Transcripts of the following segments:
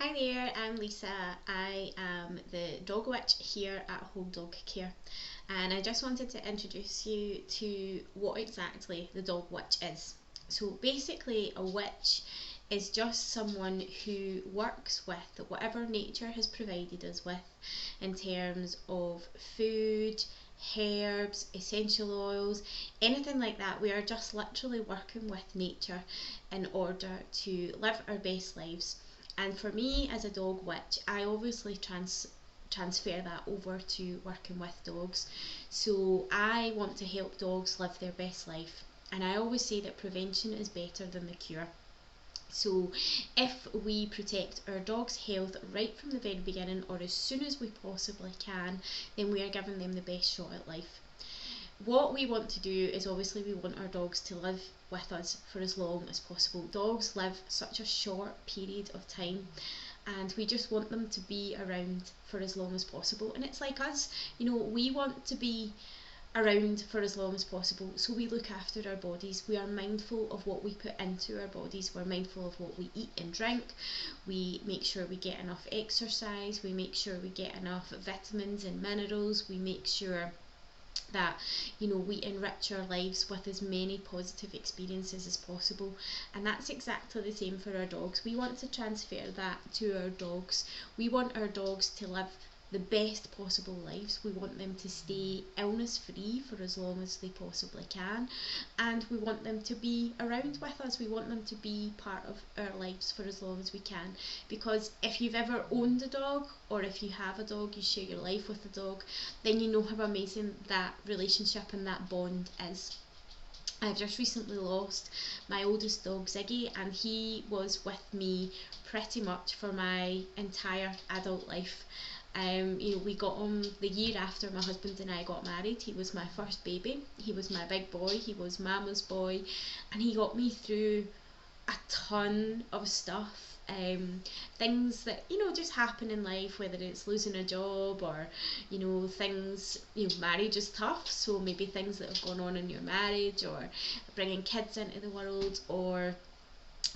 Hi there, I'm Lisa. I am the dog witch here at Whole Dog Care, and I just wanted to introduce you to what exactly the dog witch is. So basically, a witch is just someone who works with whatever nature has provided us with in terms of food, herbs, essential oils, anything like that. We are just literally working with nature in order to live our best lives. And for me as a dog witch, I obviously transfer that over to working with dogs. So I want to help dogs live their best life. And I always say that prevention is better than the cure. So if we protect our dog's health right from the very beginning, or as soon as we possibly can, then we are giving them the best shot at life. What we want to do is obviously we want our dogs to live with us for as long as possible. Dogs live such a short period of time, and we just want them to be around for as long as possible. And it's like us, we want to be around for as long as possible, so we look after our bodies. We are mindful of what we put into our bodies, we're mindful of what we eat and drink, we make sure we get enough exercise, we make sure we get enough vitamins and minerals, we make sure that we enrich our lives with as many positive experiences as possible. And that's exactly the same for our dogs. We want to transfer that to our dogs. We want our dogs to live the best possible lives. We want them to stay illness free for as long as they possibly can, and we want them to be around with us. We want them to be part of our lives for as long as we can, because if you've ever owned a dog, or if you have a dog, you share your life with a dog, then you know how amazing that relationship and that bond is. I've just recently lost my oldest dog, Ziggy, and he was with me pretty much for my entire adult life. We got him the year after my husband and I got married. He was my first baby. He was my big boy. He was Mama's boy, and he got me through a ton of stuff. Things that just happen in life, whether it's losing a job, or things. Marriage is tough, so maybe things that have gone on in your marriage, or bringing kids into the world, or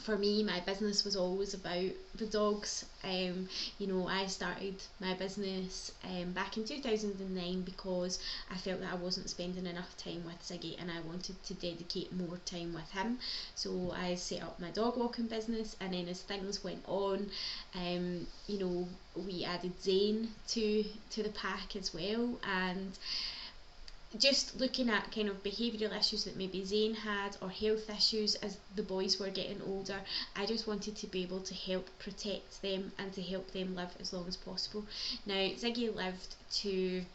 for me, my business was always about the dogs. I started my business back in 2009 because I felt that I wasn't spending enough time with Ziggy, and I wanted to dedicate more time with him. So I set up my dog walking business, and then as things went on, we added Zane to the pack as well. And just looking at kind of behavioural issues that maybe Zane had, or health issues as the boys were getting older, I just wanted to be able to help protect them and to help them live as long as possible. Now, Ziggy lived to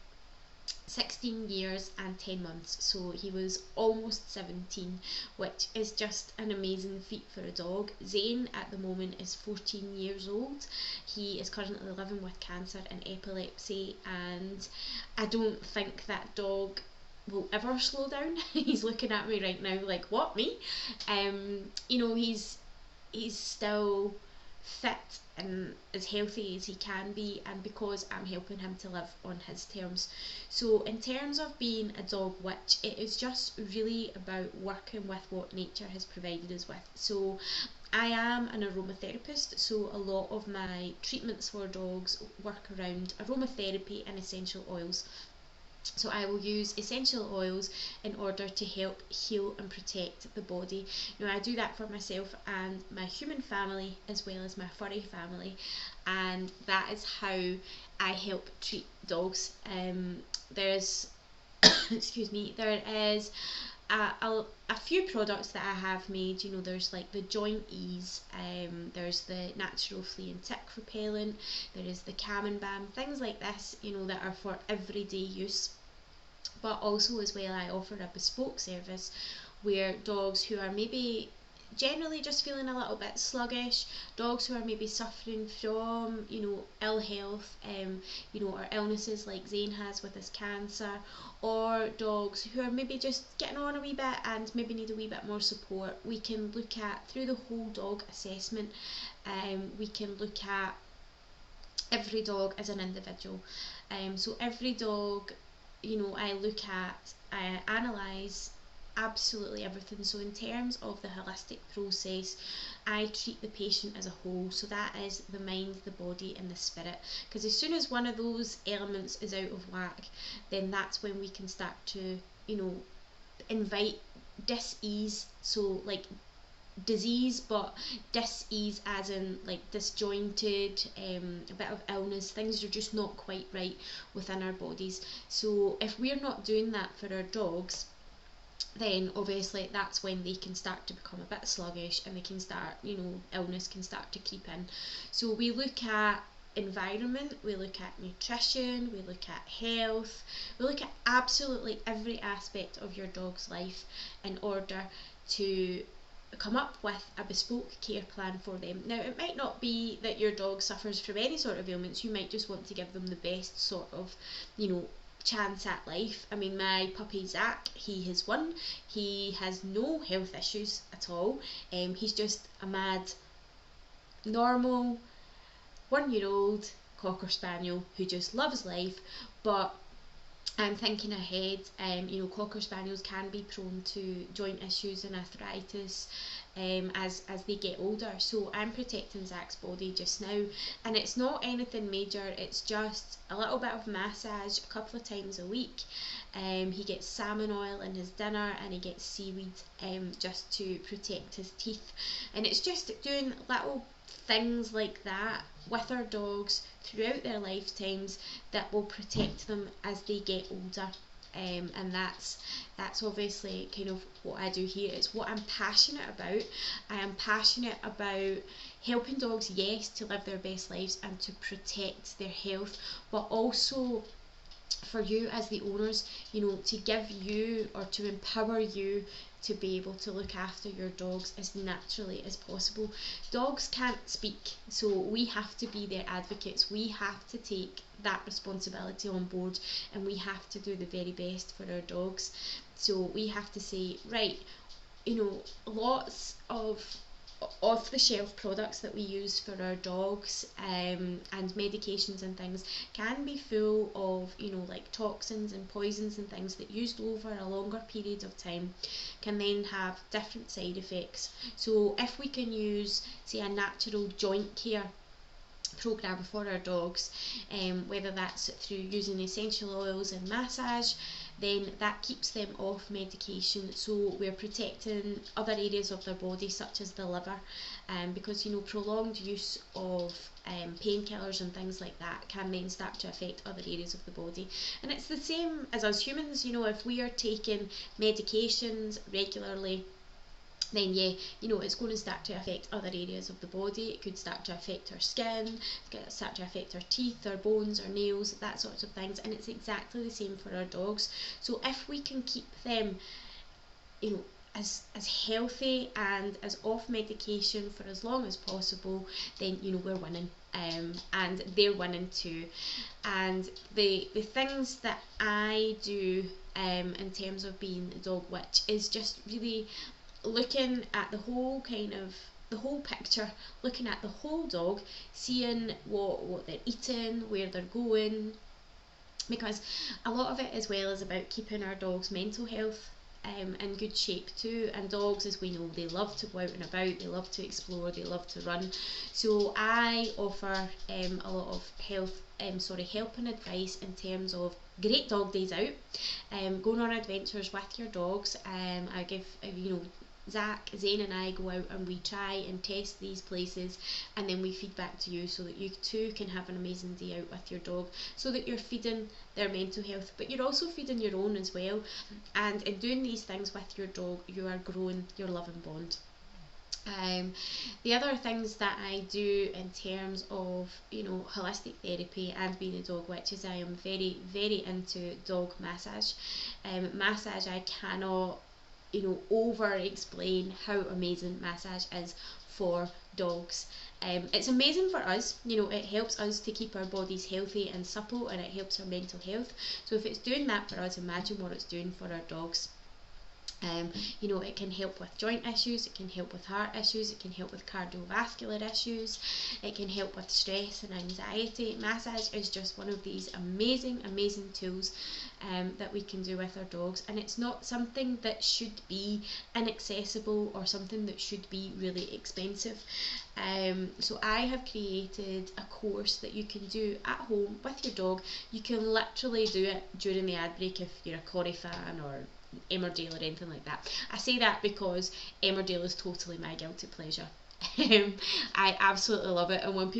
16 years and 10 months, so he was almost 17, which is just an amazing feat for a dog. Zane at the moment is 14 years old. He is currently living with cancer and epilepsy, and I don't think that dog will ever slow down. He's looking at me right now like, what, me? He's still fit and as healthy as he can be, and because I'm helping him to live on his terms. So in terms of being a dog witch, it is just really about working with what nature has provided us with. So I am an aromatherapist, so a lot of my treatments for dogs work around aromatherapy and essential oils. So I will use essential oils in order to help heal and protect the body. Now, I do that for myself and my human family, as well as my furry family, and that is how I help treat dogs. There's excuse me, there is a few products that I have made. There's like the Joint Ease, there's the Natural Flea and Tick Repellent, there is the Calm Balm, things like this, that are for everyday use. But also as well, I offer a bespoke service where dogs who are maybe generally just feeling a little bit sluggish, dogs who are maybe suffering from ill health, or illnesses like Zane has with his cancer, or dogs who are maybe just getting on a wee bit and maybe need a wee bit more support, we can look at through the whole dog assessment. We can look at every dog as an individual. So every dog, I look at, I analyse absolutely everything. So in terms of the holistic process, I treat the patient as a whole. So that is the mind, the body and the spirit, because as soon as one of those elements is out of whack, then that's when we can start to, you know, invite dis-ease. So like disease, but dis-ease as in like disjointed, a bit of illness, things are just not quite right within our bodies. So if we're not doing that for our dogs, then obviously that's when they can start to become a bit sluggish, and they can start, you know, illness can start to creep in. So we look at environment, we look at nutrition, we look at health, we look at absolutely every aspect of your dog's life in order to come up with a bespoke care plan for them. Now, it might not be that your dog suffers from any sort of ailments. You might just want to give them the best sort of, you know, chance at life. I mean, my puppy Zach, he has won. He has no health issues at all. He's just a mad, normal 1-year-old Cocker Spaniel who just loves life. But I'm thinking ahead, you know, Cocker Spaniels can be prone to joint issues and arthritis as they get older. So I'm protecting Zach's body just now, and it's not anything major. It's just a little bit of massage a couple of times a week. He gets salmon oil in his dinner, and he gets seaweed just to protect his teeth. And it's just doing little things like that with our dogs throughout their lifetimes that will protect them as they get older. And that's obviously kind of what I do here. It's what I'm passionate about. I am passionate about helping dogs, yes, to live their best lives and to protect their health, but also for you as the owners, you know, to give you or to empower you to be able to look after your dogs as naturally as possible. Dogs can't speak, so we have to be their advocates. We have to take that responsibility on board, and we have to do the very best for our dogs. So we have to say, right, you know, lots of off-the-shelf products that we use for our dogs, and medications and things can be full of, you know, like toxins and poisons and things that used over a longer period of time can then have different side effects. So if we can use, say, a natural joint care program for our dogs, whether that's through using essential oils and massage, then that keeps them off medication. So we're protecting other areas of their body, such as the liver, because, you know, prolonged use of painkillers and things like that can then start to affect other areas of the body. And it's the same as us humans. You know, if we are taking medications regularly, then yeah, you know, it's going to start to affect other areas of the body. It could start to affect our skin, it could start to affect our teeth, our bones, our nails, that sorts of things. And it's exactly the same for our dogs. So if we can keep them, you know, as healthy and as off medication for as long as possible, then, you know, we're winning, and they're winning too. And the things that I do in terms of being a dog witch is just really looking at the whole picture, looking at the whole dog, seeing what they're eating, where they're going, because a lot of it as well is about keeping our dog's mental health in good shape too. And dogs, as we know, they love to go out and about, they love to explore, they love to run. So I offer a lot of help and advice in terms of great dog days out, going on adventures with your dogs. I give, you know, Zach, Zane and I go out and we try and test these places, and then we feed back to you so that you too can have an amazing day out with your dog, so that you're feeding their mental health, but you're also feeding your own as well. And in doing these things with your dog, you are growing your loving bond. The other things that I do in terms of, you know, holistic therapy and being a dog witch is I am very, very into dog massage. Massage, I cannot, you know, over explain how amazing massage is for dogs. It's amazing for us, you know, it helps us to keep our bodies healthy and supple, and it helps our mental health. So if it's doing that for us, imagine what it's doing for our dogs. You know, it can help with joint issues, it can help with heart issues, it can help with cardiovascular issues, it can help with stress and anxiety. Massage is just one of these amazing tools that we can do with our dogs, and it's not something that should be inaccessible or something that should be really expensive. So I have created a course that you can do at home with your dog. You can literally do it during the ad break if you're a Corrie fan or Emmerdale or anything like that. I say that because Emmerdale is totally my guilty pleasure. I absolutely love it, and when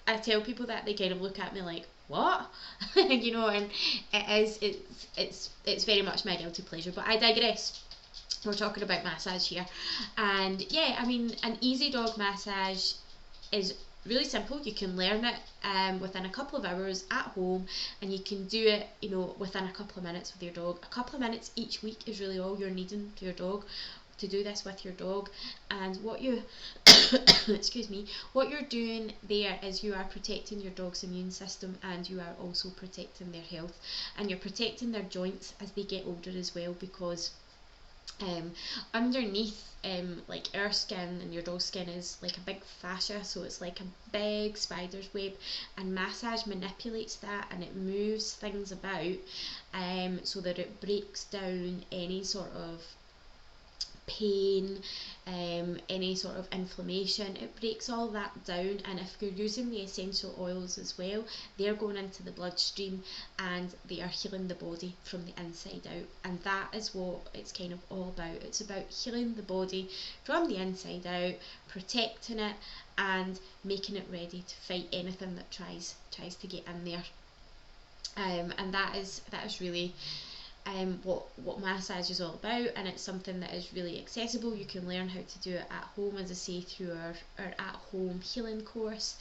I tell people that, they kind of look at me like, what? You know, and it's very much my guilty pleasure, but I digress. We're talking about massage here, and yeah, I mean, an easy dog massage is really simple. You can learn it within a couple of hours at home, and you can do it, you know, within a couple of minutes with your dog. A couple of minutes each week is really all you're needing for your dog to do this with your dog. And what you excuse me, what you're doing there is you are protecting your dog's immune system, and you are also protecting their health, and you're protecting their joints as they get older as well, because underneath like our skin and your dog's skin is like a big fascia, so it's like a big spider's web, and massage manipulates that and it moves things about so that it breaks down any sort of pain, any sort of inflammation. It breaks all that down, and if you're using the essential oils as well, they're going into the bloodstream and they are healing the body from the inside out, and that is what it's kind of all about. It's about healing the body from the inside out, protecting it and making it ready to fight anything that tries to get in there. And that is really what massage is all about, and it's something that is really accessible. You can learn how to do it at home, as I say, through our at home healing course,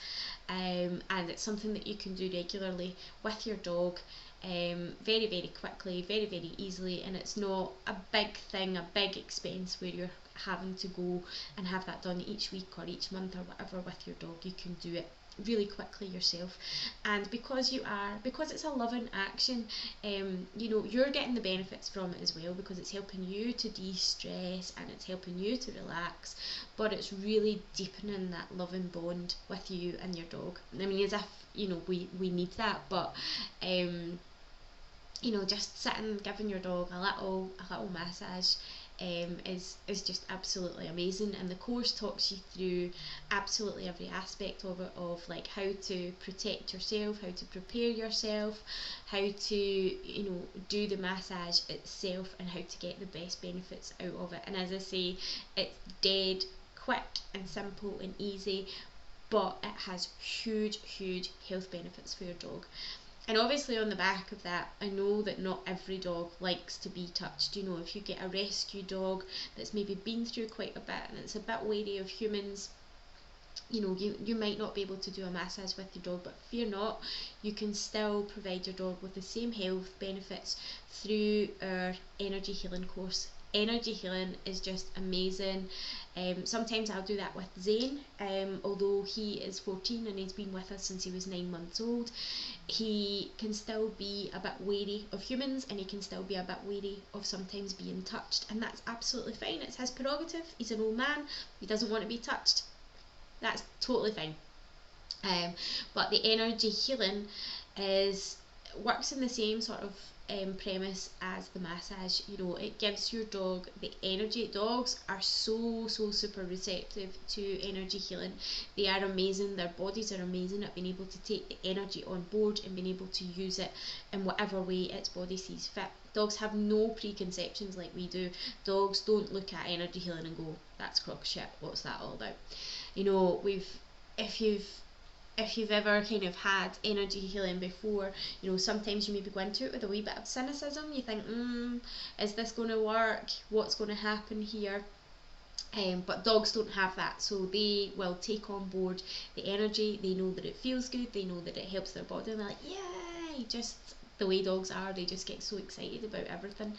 and it's something that you can do regularly with your dog, very quickly, very easily, and it's not a big thing, a big expense where you're having to go and have that done each week or each month or whatever with your dog. You can do it really quickly yourself, and because it's a loving action, you know, you're getting the benefits from it as well, because it's helping you to de-stress and it's helping you to relax, but it's really deepening that loving bond with you and your dog. I mean, as if, you know, we need that, but you know, just sitting giving your dog a little massage is just absolutely amazing, and the course talks you through absolutely every aspect of it, of like how to protect yourself, how to prepare yourself, how to, you know, do the massage itself, and how to get the best benefits out of it. And as I say, it's dead quick and simple and easy, but it has huge health benefits for your dog. And obviously on the back of that, I know that not every dog likes to be touched. You know, if you get a rescue dog that's maybe been through quite a bit and it's a bit wary of humans, you know, you might not be able to do a massage with your dog, but fear not, you can still provide your dog with the same health benefits through our energy healing course. Energy healing is just amazing. Sometimes I'll do that with Zane, although he is 14 and he's been with us since he was 9 months old. He can still be a bit wary of humans, and he can still be a bit wary of sometimes being touched, and that's absolutely fine. It's his prerogative. He's an old man, he doesn't want to be touched. That's totally fine. But the energy healing works in the same sort of premise as the massage. You know, it gives your dog the energy. Dogs are so super receptive to energy healing. They are amazing. Their bodies are amazing at being able to take the energy on board and being able to use it in whatever way its body sees fit. Dogs have no preconceptions like we do. Dogs don't look at energy healing and go, that's crock shit, what's that all about? You know, if you've ever kind of had energy healing before, you know, sometimes you maybe go into it with a wee bit of cynicism. You think, is this going to work? What's going to happen here? But dogs don't have that, so they will take on board the energy. They know that it feels good, they know that it helps their body, and they're like, yay, just the way dogs are, they just get so excited about everything.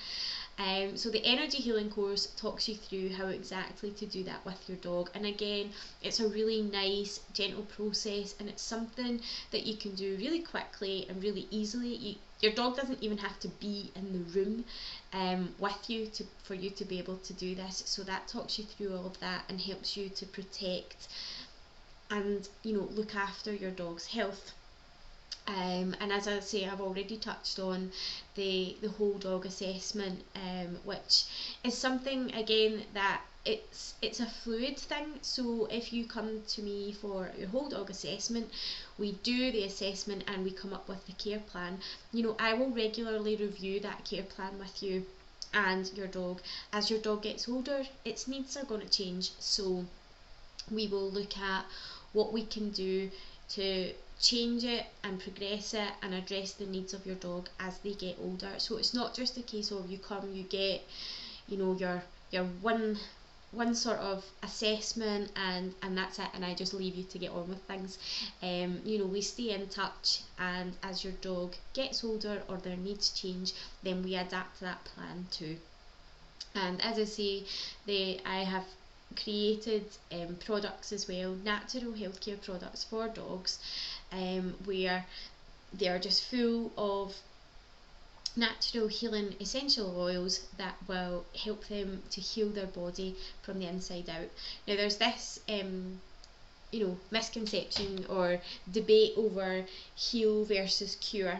So the energy healing course talks you through how exactly to do that with your dog, and again, it's a really nice gentle process, and it's something that you can do really quickly and really easily. Your dog doesn't even have to be in the room with you for you to be able to do this. So that talks you through all of that and helps you to protect and look after your dog's health. And as I say, I've already touched on the whole dog assessment, which is something again that it's a fluid thing. So if you come to me for your whole dog assessment, we do the assessment and we come up with the care plan. I will regularly review that care plan with you and your dog. As your dog gets older, its needs are going to change, so we will look at what we can do to change it and progress it and address the needs of your dog as they get older. So it's not just a case of you come, you get your one sort of assessment and that's it, and I just leave you to get on with things. We stay in touch, and as your dog gets older or their needs change, then we adapt that plan too. And as I say, I have created products as well, natural healthcare products for dogs, where they are just full of natural healing essential oils that will help them to heal their body from the inside out. Now there's this misconception or debate over heal versus cure.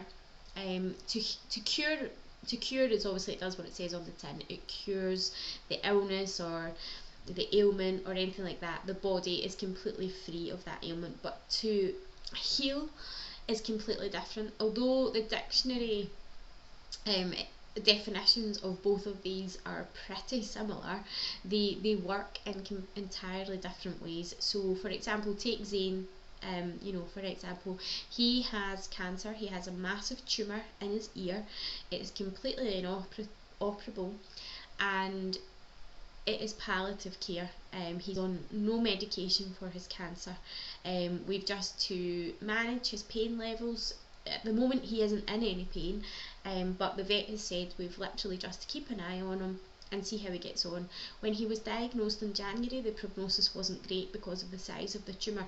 To cure is obviously, it does what it says on the tin. It cures the illness or the ailment or anything like that. The body is completely free of that ailment. But to heal is completely different. Although the dictionary definitions of both of these are pretty similar, they work in entirely different ways. So for example, take Zane. For example, he has cancer. He has a massive tumour in his ear. It is completely inoperable, and it is palliative care. He's on no medication for his cancer. We've just to manage his pain levels. At the moment he isn't in any pain, but the vet has said we've literally just to keep an eye on him and see how he gets on. When he was diagnosed in January, the prognosis wasn't great because of the size of the tumour.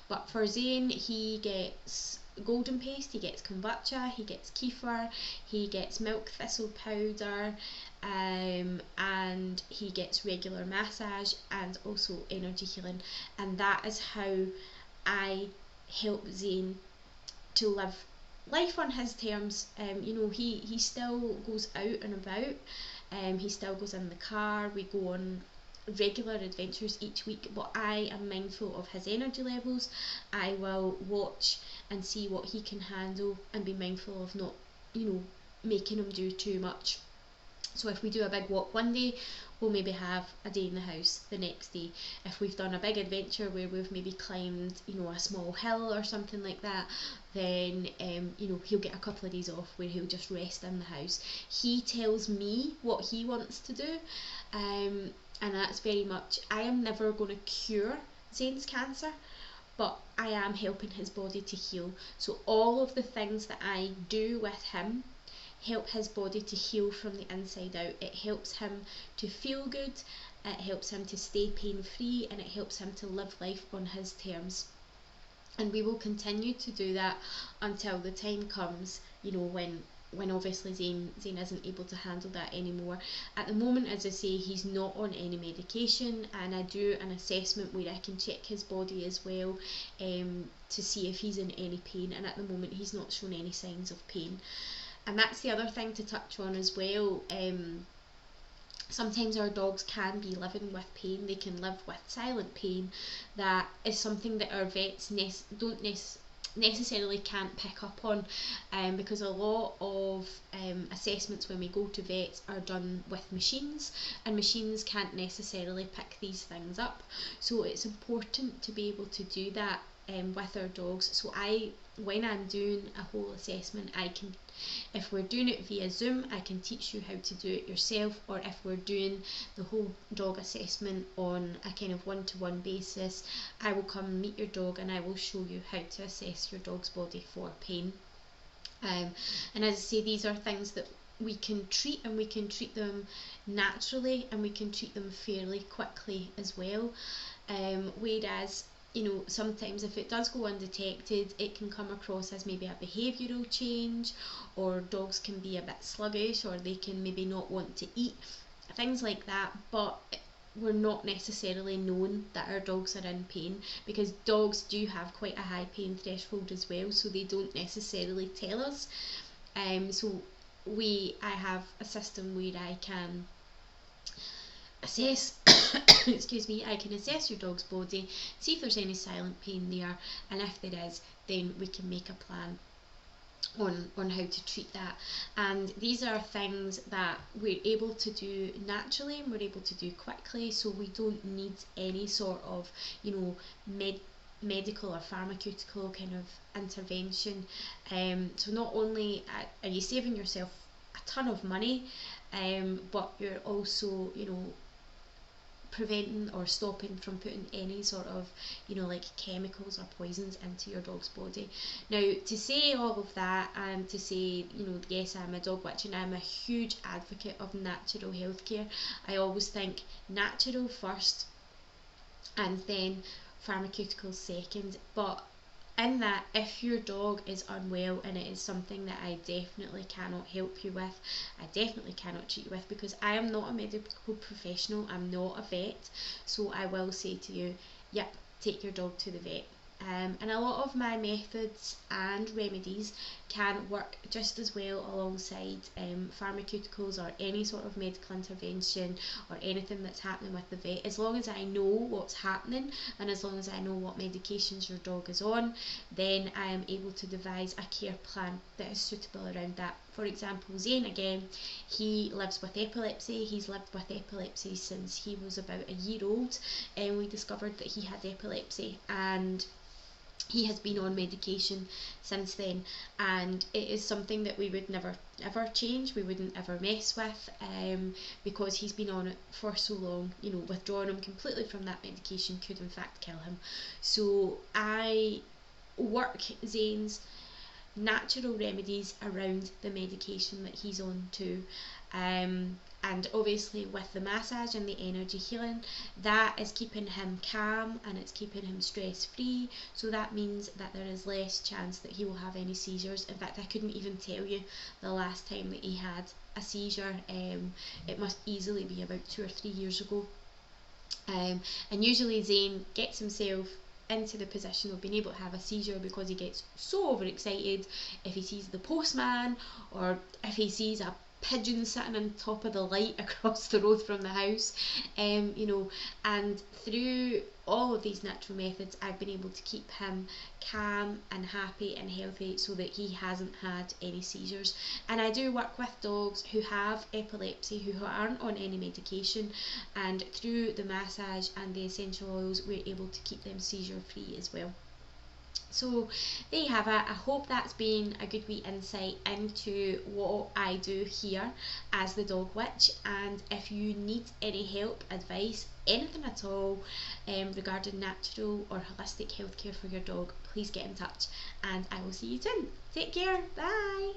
But for Zane, he gets golden paste, he gets kombucha, he gets kefir, he gets milk thistle powder, and he gets regular massage and also energy healing. And that is how I help Zane to live life on his terms. He still goes out and about, he still goes in the car, we go on regular adventures each week, but I am mindful of his energy levels. I will watch and see what he can handle and be mindful of not making him do too much. So if we do a big walk one day, we'll maybe have a day in the house the next day. If we've done a big adventure where we've maybe climbed a small hill or something like that, then he'll get a couple of days off where he'll just rest in the house. He tells me what he wants to do, and that's very much, I am never going to cure Zane's cancer, but I am helping his body to heal. So all of the things that I do with him help his body to heal from the inside out. It helps him to feel good, it helps him to stay pain free, and it helps him to live life on his terms. And we will continue to do that until the time comes, when obviously Zane isn't able to handle that anymore. At the moment, as I say, he's not on any medication, and I do an assessment where I can check his body as well, to see if he's in any pain, and at the moment he's not shown any signs of pain. And that's the other thing to touch on as well. Sometimes our dogs can be living with pain. They can live with silent pain. That is something that our vets don't necessarily can't pick up on, because a lot of assessments when we go to vets are done with machines, and machines can't necessarily pick these things up. So it's important to be able to do that with our dogs. So when I'm doing a whole assessment, if we're doing it via Zoom, I can teach you how to do it yourself, or if we're doing the whole dog assessment on a kind of one-to-one basis, I will come meet your dog and I will show you how to assess your dog's body for pain. And as I say, these are things that we can treat, and we can treat them naturally, and we can treat them fairly quickly as well. Whereas, you know, sometimes if it does go undetected, it can come across as maybe a behavioural change, or dogs can be a bit sluggish, or they can maybe not want to eat, things like that. But we're not necessarily known that our dogs are in pain, because dogs do have quite a high pain threshold as well, so they don't necessarily tell us. So I have a system where I can assess excuse me, I can assess your dog's body, see if there's any silent pain there, and if there is, then we can make a plan on how to treat that. And these are things that we're able to do naturally, and we're able to do quickly, so we don't need any sort of, you know, medical or pharmaceutical kind of intervention. So not only are you saving yourself a ton of money, but you're also, you know, preventing or stopping from putting any sort of, you know, like chemicals or poisons into your dog's body. Now, to say all of that, and to say, you know, yes, I'm a dog witch and I'm a huge advocate of natural healthcare. I always think natural first and then pharmaceuticals second. But in that, if your dog is unwell and it is something that I definitely cannot help you with, I definitely cannot treat you with, because I am not a medical professional, I'm not a vet, so I will say to you, yep, take your dog to the vet. And a lot of my methods and remedies can work just as well alongside pharmaceuticals or any sort of medical intervention or anything that's happening with the vet. As long as I know what's happening, and as long as I know what medications your dog is on, then I am able to devise a care plan that is suitable around that. For example, Zane, again, he lives with epilepsy. He's lived with epilepsy since he was about a year old, and we discovered that he had epilepsy, and he has been on medication since then, and it is something that we would never ever change, we wouldn't ever mess with, because he's been on it for so long. You know, withdrawing him completely from that medication could in fact kill him. So I work Zane's natural remedies around the medication that he's on too. And obviously with the massage and the energy healing, that is keeping him calm and it's keeping him stress free, so that means that there is less chance that he will have any seizures. In fact, I couldn't even tell you the last time that he had a seizure. It must easily be about 2 or 3 years ago. And usually Zane gets himself into the position of being able to have a seizure because he gets so overexcited if he sees the postman, or if he sees a pigeon sitting on top of the light across the road from the house. You know, and through all of these natural methods, I've been able to keep him calm and happy and healthy so that he hasn't had any seizures. And I do work with dogs who have epilepsy, who aren't on any medication, and through the massage and the essential oils, we're able to keep them seizure free as well. So there you have it. I hope that's been a good wee insight into what I do here as the Dog Witch. And if you need any help, advice, anything at all regarding natural or holistic healthcare for your dog, please get in touch, and I will see you soon. Take care. Bye.